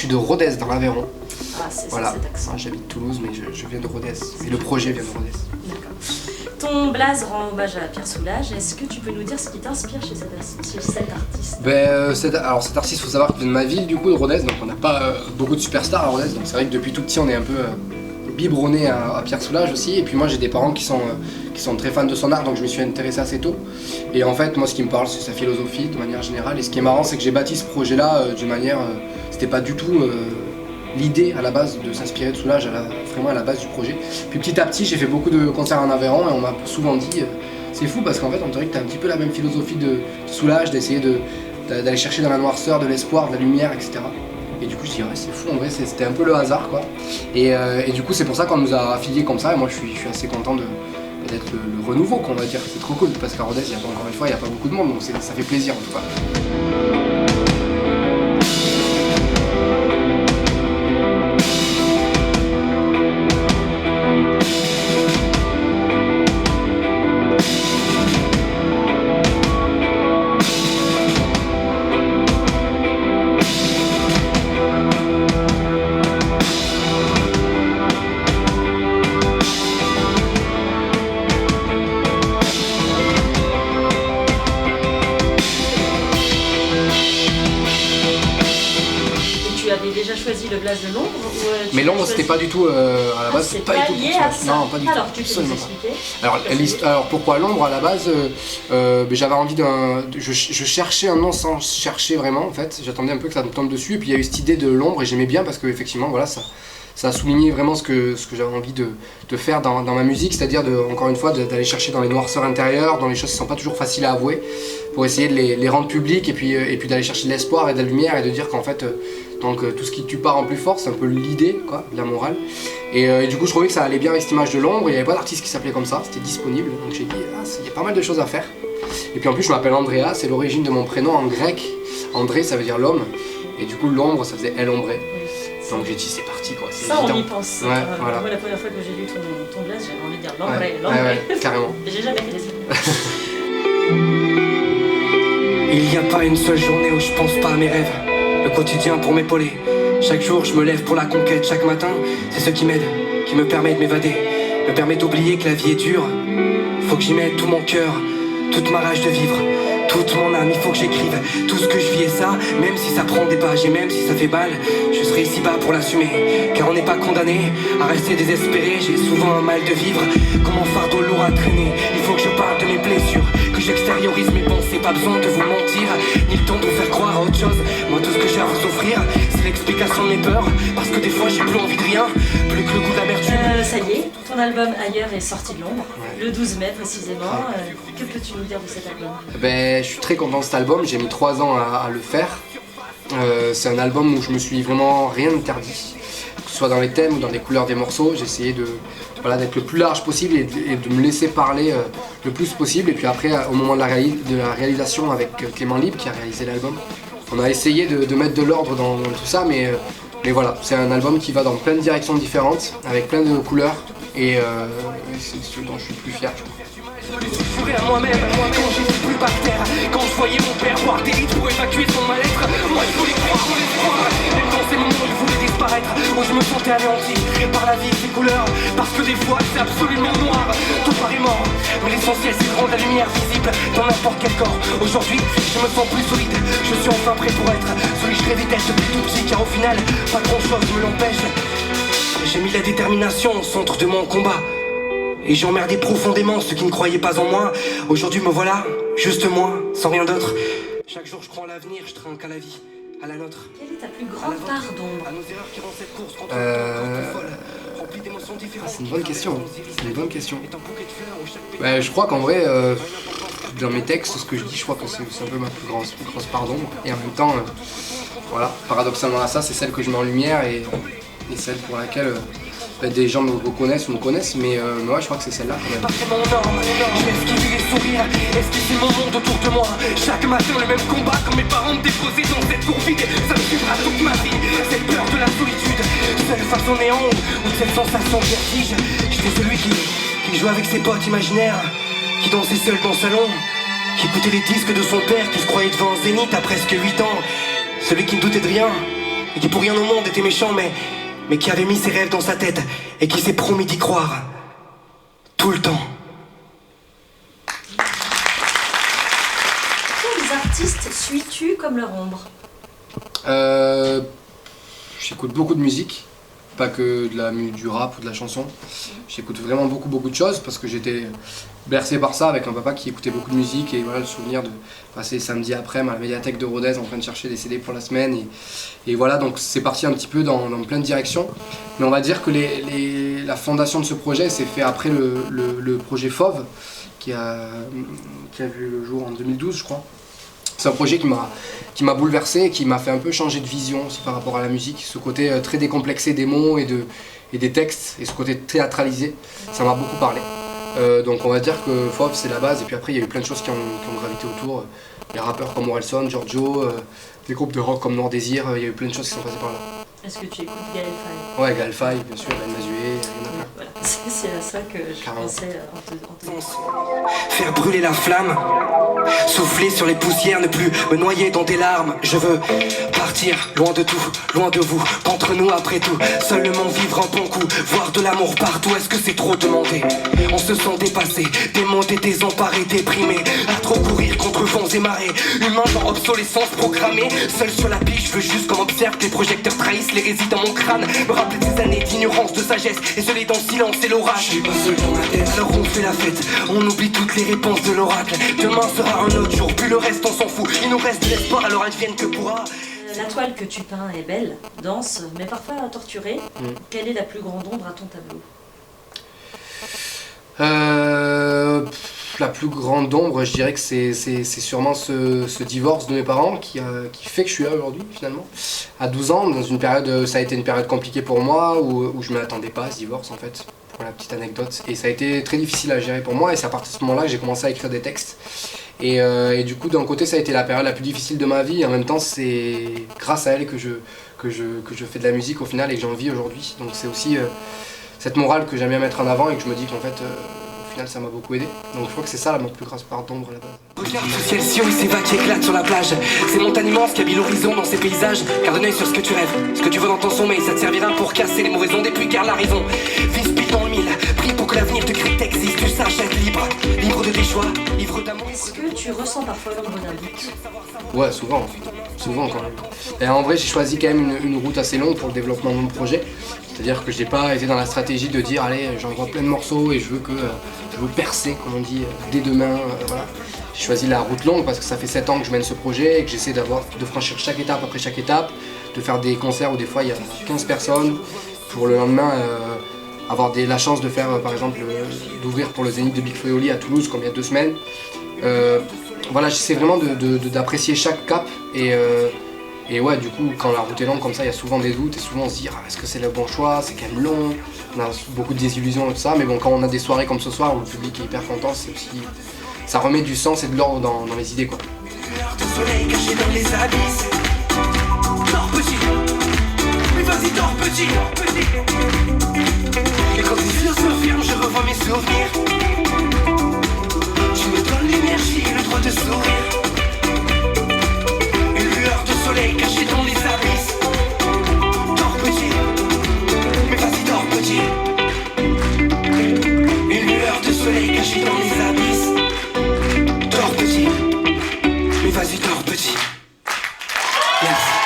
suis de Rodez dans l'Aveyron. Ah, c'est Voilà. ça, cet accent. J'habite Toulouse, mais je viens de Rodez. Et le projet vient de Rodez. D'accord. Ton blaze rend hommage à Pierre Soulages. Est-ce que tu peux nous dire ce qui t'inspire chez cet artiste? Alors cet artiste, il faut savoir qu'il vient de ma ville, du coup, de Rodez, donc on n'a pas beaucoup de superstars à Rodez, donc c'est vrai que depuis tout petit, on est un peu biberonné à Pierre Soulages aussi. Et puis moi, j'ai des parents qui sont très fans de son art, donc je me suis intéressé assez tôt. Et en fait, moi, ce qui me parle, c'est sa philosophie de manière générale. Et ce qui est marrant, c'est que j'ai bâti ce projet-là d'une manière, c'était pas du tout l'idée à la base de s'inspirer de Soulages, vraiment à la base du projet. Puis petit à petit, j'ai fait beaucoup de concerts en Aveyron et on m'a souvent dit, c'est fou parce qu'en fait, on dirait que tu as un petit peu la même philosophie de Soulages, d'essayer d'aller chercher dans la noirceur de l'espoir, de la lumière, etc. Et du coup, je dis, ouais, c'est fou, en vrai, c'était un peu le hasard, quoi. Et du coup, c'est pour ça qu'on nous a affiliés comme ça, et moi, je suis assez content d'être le renouveau, qu'on va dire. C'est trop cool, parce qu'à Rodez, encore une fois, il n'y a pas beaucoup de monde, donc ça fait plaisir, en tout cas. Déjà choisi le blaze de l'ombre mais l'ombre c'était pas du tout à la base, c'est pas du tout lié à ça. Non, pas du alors, tout. Tu peux nous expliquer Alors pourquoi l'ombre à la base j'avais envie je cherchais un nom sans chercher vraiment en fait, j'attendais un peu que ça me tombe dessus et puis il y a eu cette idée de l'ombre et j'aimais bien parce que effectivement voilà ça a souligné vraiment ce que j'avais envie de faire dans ma musique, c'est-à-dire encore une fois d'aller chercher dans les noirceurs intérieures, dans les choses qui sont pas toujours faciles à avouer, pour essayer de les rendre publiques et puis d'aller chercher de l'espoir et de la lumière et de dire qu'en fait tout ce qui tue pas rend plus fort, c'est un peu l'idée quoi, de la morale. Et du coup je trouvais que ça allait bien avec cette image de l'ombre, il n'y avait pas d'artiste qui s'appelait comme ça, c'était disponible, donc j'ai dit il y a pas mal de choses à faire. Et puis en plus je m'appelle Andrea, c'est l'origine de mon prénom en grec, André ça veut dire l'homme, et du coup l'ombre ça faisait El Ombre. Donc j'ai dit c'est parti quoi, c'est ça évident. on y pense. Ouais, voilà. Moi la première fois que j'ai lu ton blaze, j'avais envie de dire l'ombre, l'ombre. Ouais, carrément. Et j'ai jamais fait les Il n'y a pas une seule journée où je pense pas à mes rêves. Le quotidien pour m'épauler. Chaque jour je me lève pour la conquête. Chaque matin c'est ce qui m'aide, qui me permet de m'évader, me permet d'oublier que la vie est dure. Faut que j'y mette tout mon cœur, toute ma rage de vivre, toute mon âme. Il faut que j'écrive tout ce que je vis et ça, même si ça prend des pages et même si ça fait mal, je serai ici bas pour l'assumer. Car on n'est pas condamné à rester désespéré. J'ai souvent un mal de vivre, comme un fardeau lourd à traîner. Il faut que je parle de mes blessures, que j'extériorise mes pensées. Pas besoin de vous mentir, ni le temps de vous faire croire à autre chose. Moi tout ce que j'ai à vous offrir, c'est l'explication de mes peurs. Parce que des fois j'ai plus envie de rien, plus que le goût d'amertume. Ça y est, ton album Ailleurs est sorti de l'ombre, le 12 mai précisément. Que peux-tu nous dire de cet album? Je suis très content de cet album, j'ai mis 3 ans à le faire. C'est un album où je me suis vraiment rien interdit, que ce soit dans les thèmes ou dans les couleurs des morceaux. J'ai essayé d'être le plus large possible et de me laisser parler le plus possible. Et puis après, au moment de la réalisation avec Clément Libre qui a réalisé l'album, on a essayé de mettre de l'ordre dans tout ça, mais voilà, c'est un album qui va dans plein de directions différentes, avec plein de couleurs, et c'est ce dont je suis le plus fier, je crois. Je me suis juré à moi-même quand j'étais plus par terre, quand je voyais mon père boire des litres pour évacuer son mal-être. Moi je voulais croire, même dans ces moments où je voulais disparaître, où je me sentais anéanti par la vie et ses couleurs. Parce que des fois c'est absolument noir, tout paraît mort, mais l'essentiel c'est de rendre la lumière visible dans n'importe quel corps. Aujourd'hui je me sens plus solide, je suis enfin prêt pour être celui que je rêvais d'être depuis tout petit. Car au final pas grand chose me l'empêche. J'ai mis la détermination au centre de mon combat, et j'ai emmerdé profondément ceux qui ne croyaient pas en moi. Aujourd'hui me voilà, juste moi, sans rien d'autre. Chaque jour je crois en l'avenir, je trinque à la vie, à la nôtre. Quelle est ta plus grande part d'ombre? À nos erreurs qui rendent cette course contre le folle, remplie d'émotions différentes. C'est une bonne question, je crois qu'en vrai, dans mes textes, ce que je dis, je crois que c'est un peu ma plus grosse part d'ombre. Et en même temps, voilà, paradoxalement à ça, c'est celle que je mets en lumière et celle pour laquelle des gens me reconnaissent ou me connaissent, mais moi je crois que c'est celle-là quand même. Pas vraiment norme, je vais esquiver les sourires, esquiver mon monde autour de moi. Chaque matin le même combat, quand mes parents me déposaient dans cette cour vide. Ça me suivra toute ma vie, cette peur de la solitude, seule face au néant ou de cette sensation de vertige. J'étais celui qui jouait avec ses potes imaginaires, qui dansait seul dans le salon, qui écoutait les disques de son père, qui se croyait devant un zénith à presque 8 ans. Celui qui ne doutait de rien, et qui pour rien au monde était méchant, mais qui avait mis ses rêves dans sa tête et qui s'est promis d'y croire tout le temps. Quels artistes suis-tu comme leur ombre? J'écoute beaucoup de musique, pas que du rap ou de la chanson. J'écoute vraiment beaucoup de choses parce que j'étais bercé par ça avec un papa qui écoutait beaucoup de musique, et voilà le souvenir de passer samedi après-midi à la médiathèque de Rodez en train de chercher des CD pour la semaine, et voilà, donc c'est parti un petit peu dans plein de directions. Mais on va dire que la fondation de ce projet s'est fait après le projet Fauve qui a vu le jour en 2012 je crois. C'est un projet qui m'a bouleversé, qui m'a fait un peu changer de vision aussi par rapport à la musique, ce côté très décomplexé des mots et des textes, et ce côté théâtralisé, ça m'a beaucoup parlé. Donc on va dire que Fauve c'est la base, et puis après il y a eu plein de choses qui ont gravité autour, des rappeurs comme Orelsan, Giorgio, des groupes de rock comme Noir Désir, il y a eu plein de choses qui sont passées par là. Est-ce que tu écoutes Gaël Faye? Ouais, Gaël Faye, bien sûr, Ben Mazué, il y en a plein. Voilà, c'est à ça que je pensais en te Faire brûler la flamme, souffler sur les poussières, ne plus me noyer dans des larmes. Je veux partir loin de tout, loin de vous, entre nous après tout. Seulement vivre un bon coup, voir de l'amour partout. Est-ce que c'est trop demandé? On se sent dépassé, démonté, désemparé, déprimé, à trop courir contre vents et marées. Humain dans obsolescence programmée, seul sur la piste, je veux juste qu'on observe que les projecteurs trahissent les résidus dans mon crâne. Me rappeler des années d'ignorance, de sagesse, et seul dans le silence et l'orage. Je suis pas seul dans ma tête, alors on fait la fête, on oublie toutes les réponses de l'oracle. Demain sera un autre jour, plus le reste on s'en fout. Il nous reste de l'espoir, alors advienne que pourra. La toile que tu peins est belle, dense, mais parfois torturée. Quelle est la plus grande ombre à ton tableau? La plus grande ombre, je dirais que c'est sûrement ce divorce de mes parents qui fait que je suis là aujourd'hui finalement. À 12 ans, dans une période, ça a été une période compliquée pour moi, où je ne m'attendais pas à ce divorce en fait, pour la petite anecdote. Et ça a été très difficile à gérer pour moi, et c'est à partir de ce moment-là que j'ai commencé à écrire des textes. Et du coup, d'un côté, ça a été la période la plus difficile de ma vie, et en même temps, c'est grâce à elle que je fais de la musique au final et que j'en vis aujourd'hui. Donc c'est aussi cette morale que j'aime bien mettre en avant, et que je me dis qu'en fait, au final, ça m'a beaucoup aidé. Donc je crois que c'est ça ma plus grosse part d'ombre à la base. Regarde ce ciel si haut et ces vagues qui éclatent sur la plage. Ces montagnes immenses qui habillent l'horizon dans ces paysages. Garde un œil sur ce que tu rêves, ce que tu veux dans ton sommeil. Ça te servira pour casser les mauvaises ondes et puis garde la raison. Vise pile dans le mille, prie pour que l'avenir te crée existe. Tu saches être libre, libre de tes choix, libre d'amour. Est-ce que tu ressens parfois l'ombre d'un doute? Ouais, souvent quand même. Et en vrai, j'ai choisi quand même une route assez longue pour le développement de mon projet. C'est-à-dire que j'ai pas été dans la stratégie de dire allez, j'envoie plein de morceaux et je veux percer, comme on dit, dès demain. Voilà. J'ai choisi la route longue parce que ça fait 7 ans que je mène ce projet et que j'essaie de franchir chaque étape après chaque étape, de faire des concerts où des fois il y a 15 personnes, pour le lendemain avoir la chance de faire par exemple d'ouvrir pour le Zénith de Big Flo et Oli à Toulouse comme il y a 2 semaines. Voilà, j'essaie vraiment d'apprécier chaque cap, et ouais, du coup, quand la route est longue comme ça, il y a souvent des doutes, et souvent on se dit est-ce que c'est le bon choix, c'est quand même long, on a beaucoup de désillusions et tout ça, mais bon, quand on a des soirées comme ce soir où le public est hyper content, c'est aussi, ça remet du sens et de l'ordre dans les idées quoi. De soleil caché dans les abysses. Dors petit, mais vas-y dors petit. Et quand les yeux se ferment, je revois mes souvenirs. Tu me donnes l'énergie et le droit de sourire. Une lueur de soleil cachée dans les abysses. Dors petit, mais vas-y dors petit. Une lueur de soleil cachée dans les abysses. Dors petit, mais vas-y dors petit. Merci.